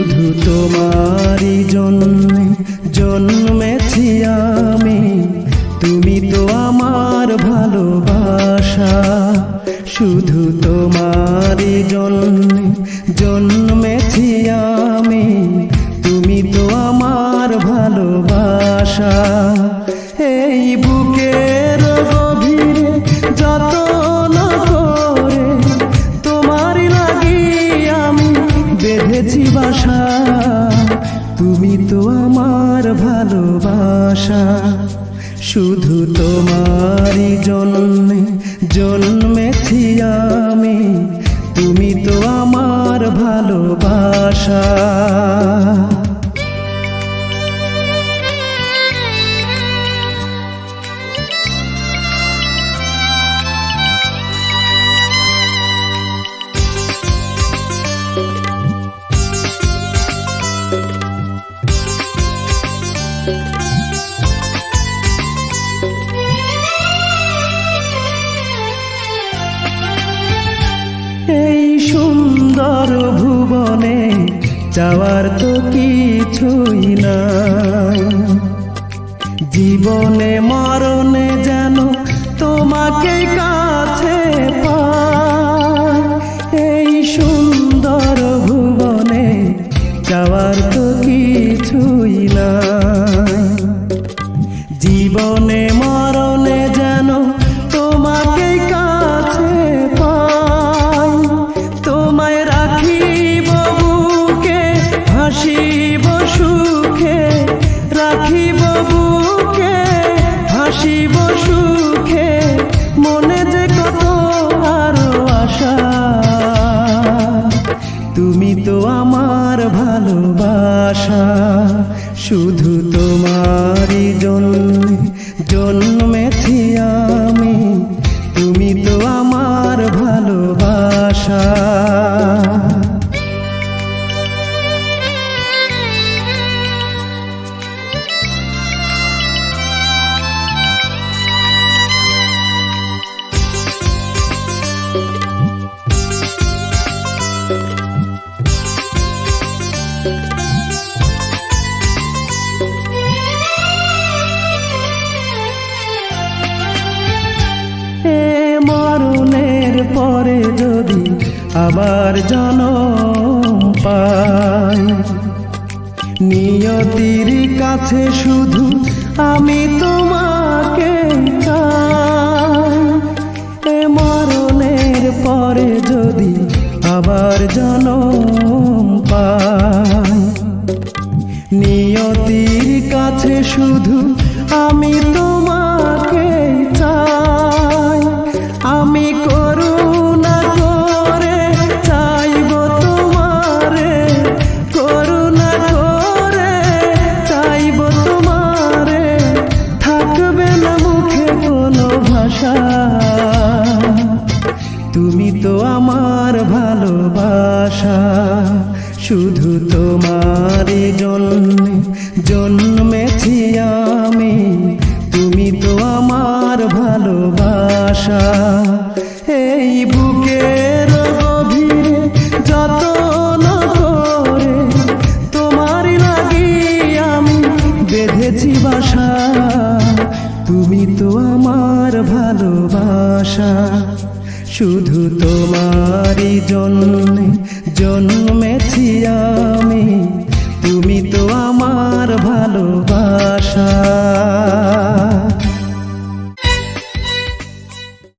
শুধু তোমারই জন্যে জন্মেছি আমি, তুমি তো আমার ভালোবাসা। শুধু তোমারই জন্যে জন্মেছি আমি, তুমি তো আমার ভালোবাসা। এই বুকের গভীরে যতন করে তোমারই লাগি আমি বেঁধেছি বাসা, তুমি তো আমার ভালোবাসা। শুধু তোমারই জন্যে জন্মেছি আমি, তুমি তো আমার ভালোবাসা। এই সুন্দর ভুবনে চাওয়ার তো কিছুই নাই, জীবনে মরণে যেন তোমাকে কাছে পাই। এই সুন্দর ভুবনে চাওয়ার তো কিছুই নাই, জীবনে মরণে যেন তোমাকে কাছে পাই। তোমায় রাখিব বুকে, হাসিব সুখে, রাখিব বুকে, হাসিব সুখে, মনে যে কত আরো আশা, তুমি তো আমার ভালোবাসা। শুধু তোমারই জন্যে জন্মেছি আমি, তুমি তো আমার ভালোবাসা। মরণের পরে যদি আবার জন্ম পাই, নিয়তির কাছে শুধু আমি তোমাকে চাই। মরণের পরে যদি আবার জন্ম পাই, নিয়তির কাছে শুধু আমি তোমাকে চাই। আমি করুণা করে চাইব তোমারে, করুণা করে চাইব তোমারে, থাকবে না মুখে কোনো ভাষা, তুমি তো আমার ভালোবাসা। শুধু তোমারই জন্যে জন্মেছি আমি, তুমি তো আমার ভালোবাসা। এই বুকের গভীরে যতন করে তোমারই লাগি আমি বেঁধেছি বাসা, তুমি তো আমার ভালোবাসা। শুধু তোমারই জন্যে জন্মেছি আমি,